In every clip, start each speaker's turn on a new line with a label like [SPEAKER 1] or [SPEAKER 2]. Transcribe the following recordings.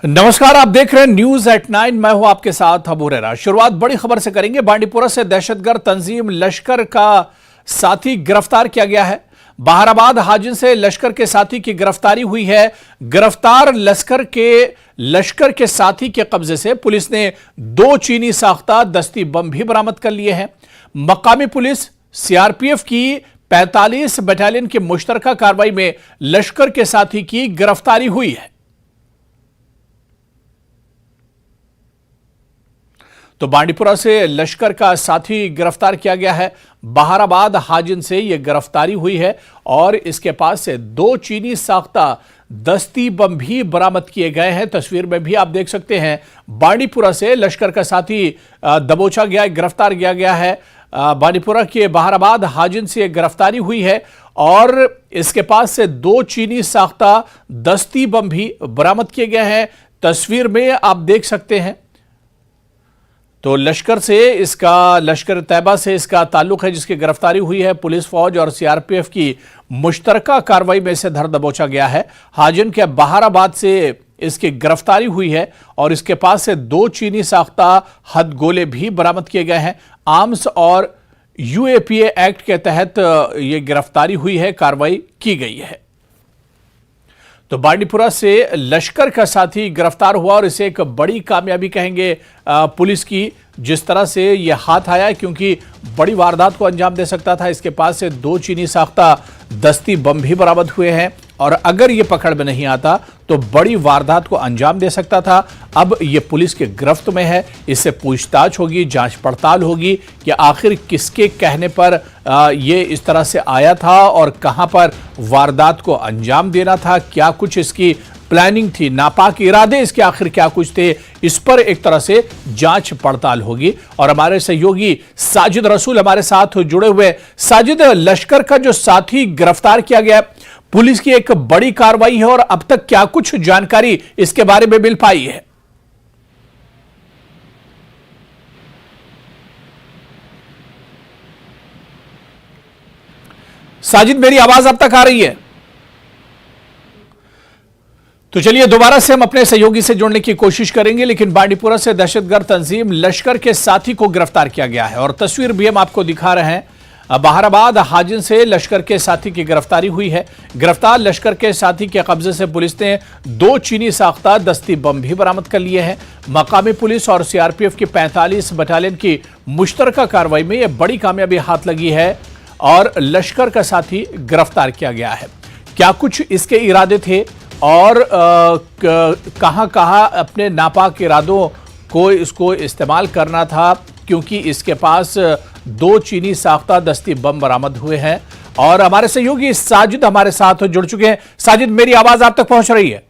[SPEAKER 1] नमस्कार, आप देख रहे हैं न्यूज एट 9। मैं हूं आपके साथ अबू हुरैरा। शुरुआत बड़ी खबर से करेंगे। बांडीपुरा से दहशतगर्द तंजीम लश्कर का साथी गिरफ्तार किया गया है। बहाराबाद हाजिन से लश्कर के साथी की गिरफ्तारी हुई है। गिरफ्तार लश्कर के साथी के कब्जे से पुलिस ने 2 चीनी साख्ता दस्ती बम भी बरामद कर लिए हैं। मकामी पुलिस सीआरपीएफ की 45 बटालियन की मुश्तरका कार्रवाई में लश्कर के साथी की गिरफ्तारी हुई है। तो बांडीपुरा से लश्कर का साथी गिरफ्तार किया गया है। बहाराबाद हाजिन से यह गिरफ्तारी हुई है और इसके पास से 2 चीनी साख्ता दस्ती बम भी बरामद किए गए हैं। तस्वीर में भी आप देख सकते हैं। बांडीपुरा से लश्कर का साथी दबोचा गया, गिरफ्तार किया गया है। बांडीपुरा के बहाराबाद हाजिन से गिरफ्तारी हुई है और इसके पास से 2 चीनी साख्ता दस्ती बम भी बरामद किए गए हैं। तस्वीर में आप देख सकते हैं। तो लश्कर तैयबा से इसका ताल्लुक है, जिसकी गिरफ्तारी हुई है। पुलिस, फौज और सीआरपीएफ की मुश्तरका कार्रवाई में इसे धर दबोचा गया है। हाजिन के बहाराबाद से इसकी गिरफ्तारी हुई है और इसके पास से 2 चीनी साख्ता हथगोले भी बरामद किए गए हैं। आर्म्स और यूएपीए एक्ट के तहत यह गिरफ्तारी हुई है, कार्रवाई की गई है। तो बांडीपुरा से लश्कर का साथी गिरफ्तार हुआ और इसे एक बड़ी कामयाबी कहेंगे पुलिस की, जिस तरह से यह हाथ आया, क्योंकि बड़ी वारदात को अंजाम दे सकता था। इसके पास से 2 चीनी साख्ता दस्ती बम भी बरामद हुए हैं और अगर यह पकड़ में नहीं आता तो बड़ी वारदात को अंजाम दे सकता था। अब यह पुलिस के गिरफ्त में है। इससे पूछताछ होगी, जांच पड़ताल होगी कि आखिर किसके कहने पर यह इस तरह से आया था और कहां पर वारदात को अंजाम देना था, क्या कुछ इसकी प्लानिंग थी, नापाक इरादे इसके आखिर क्या कुछ थे। इस पर एक तरह से जांच पड़ताल होगी। और हमारे सहयोगी साजिद रसूल हमारे साथ जुड़े हुए। साजिद, लश्कर का जो साथी गिरफ्तार किया गया, पुलिस की एक बड़ी कार्रवाई है और अब तक क्या कुछ जानकारी इसके बारे में मिल पाई है? साजिद, मेरी आवाज अब तक आ रही है? तो चलिए दोबारा से हम अपने सहयोगी से जुड़ने की कोशिश करेंगे। लेकिन बांडीपुरा से दहशतगर्द तंजीम लश्कर के साथी को गिरफ्तार किया गया है और तस्वीर भी हम आपको दिखा रहे हैं। बहाराबाद हाजिन से लश्कर के साथी की गिरफ्तारी हुई है। गिरफ्तार लश्कर के साथी के कब्जे से पुलिस ने 2 चीनी साख्ता दस्ती बम भी बरामद कर लिए हैं। मकामी पुलिस और सीआरपीएफ की 45 बटालियन की मुश्तरका कार्रवाई में यह बड़ी कामयाबी हाथ लगी है और लश्कर का साथी गिरफ्तार किया गया है। क्या कुछ इसके इरादे थे और कहां अपने नापाक इरादों को इसको इस्तेमाल करना था, क्योंकि इसके पास 2 चीनी साख्ता दस्ती बम बरामद हुए हैं। और हमारे सहयोगी साजिद हमारे साथ जुड़ चुके हैं। साजिद, मेरी आवाज आप तक पहुंच रही है?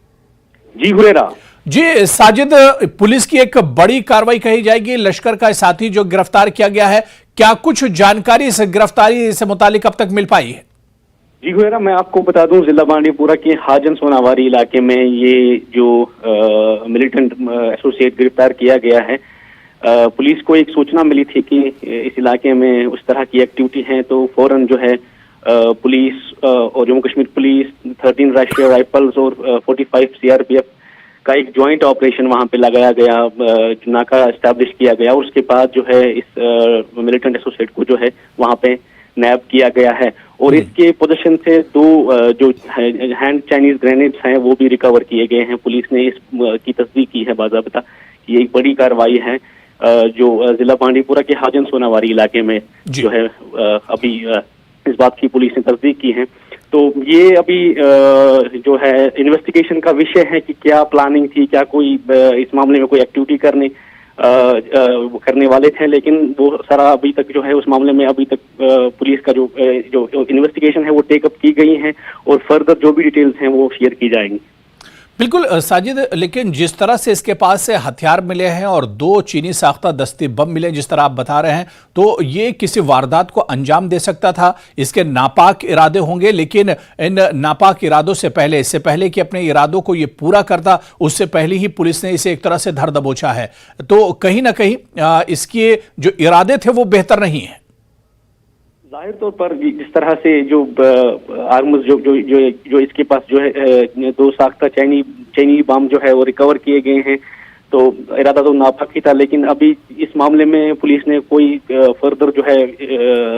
[SPEAKER 2] जी हुरैरा।
[SPEAKER 1] जी साजिद, पुलिस की एक बड़ी कार्रवाई कही जाएगी। लश्कर का साथी जो गिरफ्तार किया गया है, क्या कुछ जानकारी इस गिरफ्तारी से मुतालिक अब तक मिल पाई है?
[SPEAKER 2] जी हुरैरा, मैं आपको बता दूं, जिला बांडीपुरा के हाजन सोनावारी इलाके में ये जो मिलिटेंट एसोसिएट गिरफ्तार किया गया है। पुलिस को एक सूचना मिली थी कि इस इलाके में उस तरह की एक्टिविटी है, तो फौरन जो है पुलिस और जम्मू कश्मीर पुलिस, 13 राष्ट्रीय राइफल्स और 45 सीआरपीएफ का एक ज्वाइंट ऑपरेशन वहां पे लगाया गया, नाका एस्टैब्लिश किया गया। और उसके बाद जो है इस मिलिटेंट एसोसिएट को जो है वहां पे नैब किया गया है और इसके पोजीशन से 2 जो हैंड चाइनीज ग्रेनेड्स हैं वो भी रिकवर किए गए हैं। पुलिस ने इस की तस्दीक की है बाज़ाब्ता कि ये एक बड़ी कार्रवाई है जो जिला बांडीपुरा के हाजन सोनावारी इलाके में जो है अभी इस बात की पुलिस ने तस्दीक की है। तो ये अभी जो है इन्वेस्टिगेशन का विषय है कि क्या प्लानिंग थी, क्या कोई इस मामले में कोई एक्टिविटी करने वाले थे, लेकिन वो सारा अभी तक जो है उस मामले में अभी तक पुलिस का जो इन्वेस्टिगेशन है वो टेकअप की गई है और फर्दर जो भी डिटेल्स हैं वो शेयर की जाएंगी।
[SPEAKER 1] बिल्कुल साजिद, लेकिन जिस तरह से इसके पास से हथियार मिले हैं और 2 चीनी साख्ता दस्ती बम मिले, जिस तरह आप बता रहे हैं, तो ये किसी वारदात को अंजाम दे सकता था। इसके नापाक इरादे होंगे, लेकिन इन नापाक इरादों से पहले, इससे पहले कि अपने इरादों को ये पूरा करता, उससे पहले ही पुलिस ने इसे एक तरह से धर दबोचा है। तो कहीं ना कहीं इसके जो इरादे थे वो बेहतर नहीं है।
[SPEAKER 2] जाहिर तौर पर जिस तरह से जो आर्म्स जो इसके पास जो है दो साख्ता चैनी बम जो है वो रिकवर किए गए हैं, तो इरादा तो नापाक ही था, लेकिन अभी इस मामले में पुलिस ने कोई फर्दर जो है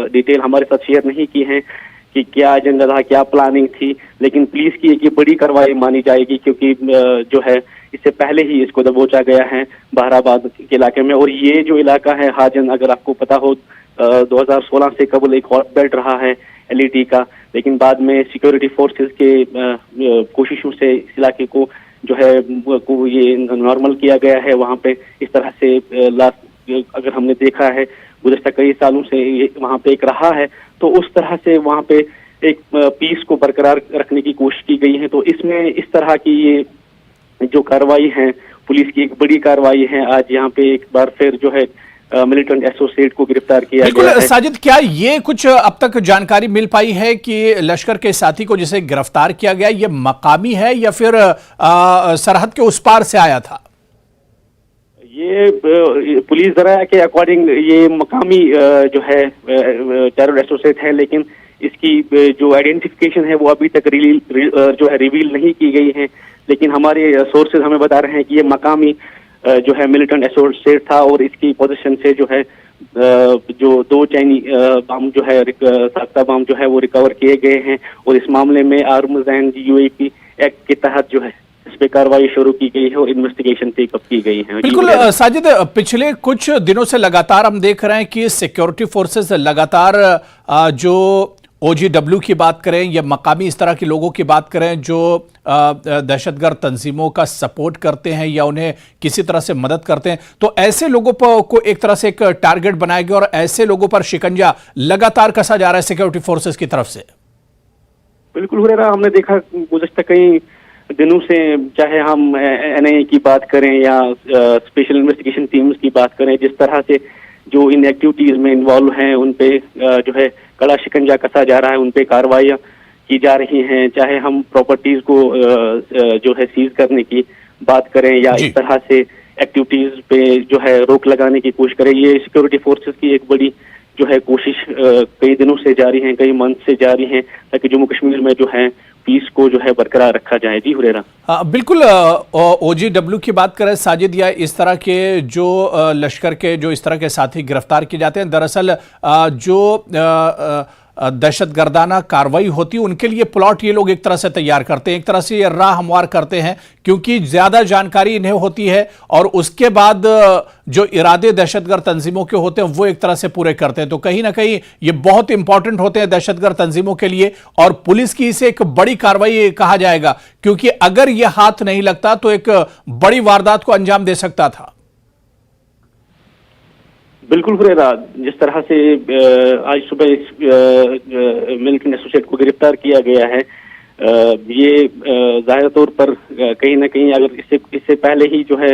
[SPEAKER 2] डिटेल हमारे साथ शेयर नहीं की है कि क्या एजेंडा था, क्या प्लानिंग थी। लेकिन पुलिस की एक ये बड़ी कार्रवाई मानी जाएगी, क्योंकि जो है इससे पहले ही इसको दबोचा गया है बहाराबाद के इलाके में। और ये जो इलाका है हाजन, अगर आपको पता हो 2016 से कबल एक हॉटबेड रहा है एलईटी का, लेकिन बाद में सिक्योरिटी फोर्सेस के कोशिशों से इस इलाके को जो है को ये नॉर्मल किया गया है। वहाँ पे इस तरह से लास्ट अगर हमने देखा है गुज़श्ता कई सालों से ये वहाँ पे एक रहा है, तो उस तरह से वहाँ पे एक पीस को बरकरार रखने की कोशिश की गई है। तो इसमें इस तरह की ये जो कार्रवाई है पुलिस की एक बड़ी कार्रवाई है। आज यहाँ पे एक बार फिर जो है मिलिटेंट एसोसिएट को गिरफ्तार किया गया है।
[SPEAKER 1] साजिद, क्या ये कुछ अब तक जानकारी मिल पाई है कि लश्कर के साथी को जिसे गिरफ्तार किया गया ये मकामी है या फिर सरहद के उस पार से आया था?
[SPEAKER 2] ये पुलिस जरा के अकॉर्डिंग ये मकामी जो है टेरर एसोसिएट है, लेकिन इसकी जो आइडेंटिफिकेशन है वो अभी तक जो है रिवील नहीं की गई है। लेकिन हमारे सोर्सेज हमें बता रहे हैं कि ये मकामी जो है मिलिटेंट एसोसिएट था, और इसकी पोजीशन से जो है जो दो चैनी बम जो है साख्ता बम जो है वो रिकवर किए गए हैं। और इस मामले में आर्म्स एंड यूएपी एक्ट के तहत जो है इस पे कार्रवाई शुरू की गई है और इन्वेस्टिगेशन टेकअप की गई है।
[SPEAKER 1] बिल्कुल साजिद, पिछले कुछ दिनों से लगातार हम देख रहे हैं कि सिक्योरिटी फोर्सेस लगातार जो OGW की बात करें या मकामी इस तरह के लोगों की बात करें जो दहशतगर्द तंजीमों का सपोर्ट करते हैं या उन्हें किसी तरह से मदद करते हैं, तो ऐसे लोगों पर को एक तरह से एक टारगेट बनाया गया और ऐसे लोगों पर शिकंजा लगातार कसा जा रहा है सिक्योरिटी फोर्सेस की तरफ से।
[SPEAKER 2] बिल्कुल हुरेरा, हमने देखा गुज़श्ता कई दिनों से, चाहे हम NIA की बात करें या स्पेशल इन्वेस्टिगेशन टीम्स की बात करें, जिस तरह से जो इन एक्टिविटीज में इन्वॉल्व हैं उन पे जो है कड़ा शिकंजा कसा जा रहा है, उन पे कार्रवाइयाँ की जा रही हैं। चाहे हम प्रॉपर्टीज को जो है सीज करने की बात करें या इस तरह से एक्टिविटीज पे जो है रोक लगाने की कोशिश करें, ये सिक्योरिटी फोर्सेस की एक बड़ी जो है कोशिश कई दिनों से जारी है, कई मंथ से जारी है, ताकि जम्मू कश्मीर में जो है पीस को जो है बरकरार रखा जाए। जी हुरेरा,
[SPEAKER 1] बिल्कुल। OGW की बात करें साजिद, या इस तरह के जो लश्कर के जो इस तरह के साथी गिरफ्तार किए जाते हैं, दरअसल जो दहशतगर्दाना कार्रवाई होती है उनके लिए प्लॉट ये लोग एक तरह से तैयार करते हैं, एक तरह से ये राह हमवार करते हैं, क्योंकि ज्यादा जानकारी इन्हें होती है और उसके बाद जो इरादे दहशतगर्द तंजीमों के होते हैं वो एक तरह से पूरे करते हैं। तो कहीं ना कहीं ये बहुत इंपॉर्टेंट होते हैं दहशतगर्द तंजीमों के लिए, और पुलिस की इसे एक बड़ी कार्रवाई कहा जाएगा, क्योंकि अगर यह हाथ नहीं लगता तो एक बड़ी वारदात को अंजाम दे सकता था।
[SPEAKER 2] बिल्कुल हुरेरा, जिस तरह से आज सुबह इस मिलिटेंट एसोसिएट को गिरफ्तार किया गया है, ये जाहिर तौर पर कहीं ना कहीं अगर इससे पहले ही जो है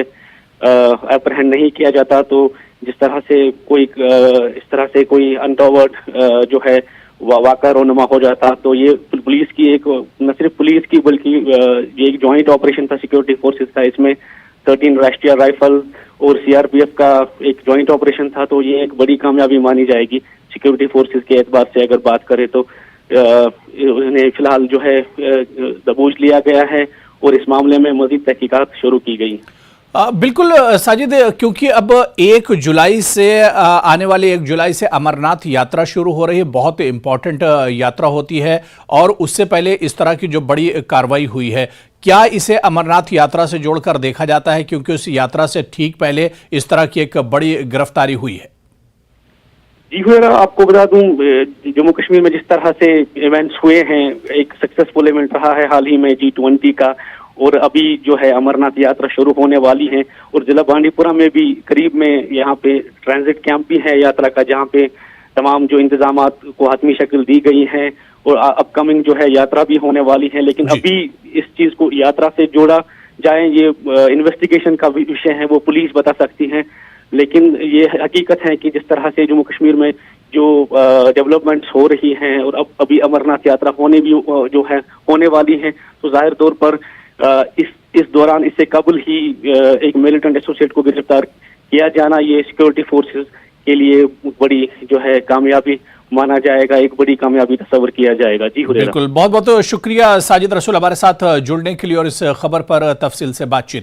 [SPEAKER 2] अप्रहेंड नहीं किया जाता, तो जिस तरह से इस तरह से कोई अनटॉवर्ड जो है वाक़ा रोनुमा हो जाता, तो ये पुलिस की एक, न सिर्फ पुलिस की बल्कि ये एक जॉइंट ऑपरेशन था सिक्योरिटी फोर्सेस का। इसमें 13 राष्ट्रीय राइफल और CRPF का एक जॉइंट ऑपरेशन था, तो ये एक बड़ी कामयाबी मानी जाएगी सिक्योरिटी फोर्सेस के एतबार से। अगर बात करें तो उन्हें फिलहाल जो है दबोच लिया गया है और इस मामले में मजीद तहकीकात शुरू की गई।
[SPEAKER 1] बिल्कुल साजिद, क्योंकि अब 1 जुलाई से आने वाले 1 जुलाई से अमरनाथ यात्रा शुरू हो रही है, बहुत इंपॉर्टेंट यात्रा होती है, और उससे पहले इस तरह की जो बड़ी कार्रवाई हुई है, क्या इसे अमरनाथ यात्रा से जोड़कर देखा जाता है, क्योंकि उस यात्रा से ठीक पहले इस तरह की एक बड़ी गिरफ्तारी हुई है?
[SPEAKER 2] जी हुरेरा, आपको बता दूं जम्मू कश्मीर में जिस तरह से इवेंट्स हुए हैं, एक सक्सेसफुल इवेंट रहा है हाल ही में G20 का, और अभी जो है अमरनाथ यात्रा शुरू होने वाली है, और जिला बांडीपुरा में भी करीब में यहाँ पे ट्रांजिट कैंप भी है यात्रा का, जहाँ पे तमाम जो इंतजामात को हतमी शक्ल दी गई है, और अपकमिंग जो है यात्रा भी होने वाली है। लेकिन अभी इस चीज को यात्रा से जोड़ा जाए, ये इन्वेस्टिगेशन का विषय है, वो पुलिस बता सकती है। लेकिन ये हकीकत है कि जिस तरह से जम्मू कश्मीर में जो डेवलपमेंट्स हो रही हैं, और अब अभी अमरनाथ यात्रा होने वाली है, तो जाहिर तौर पर इस दौरान इससे कबल ही एक मिलिटेंट एसोसिएट को गिरफ्तार किया जाना, ये सिक्योरिटी फोर्सेस के लिए बड़ी जो है कामयाबी माना जाएगा, एक बड़ी कामयाबी तस्वर किया जाएगा। जी हुरैरा।
[SPEAKER 1] बिल्कुल, बहुत बहुत शुक्रिया साजिद रसूल हमारे साथ जुड़ने के लिए और इस खबर पर तफसील से बातचीत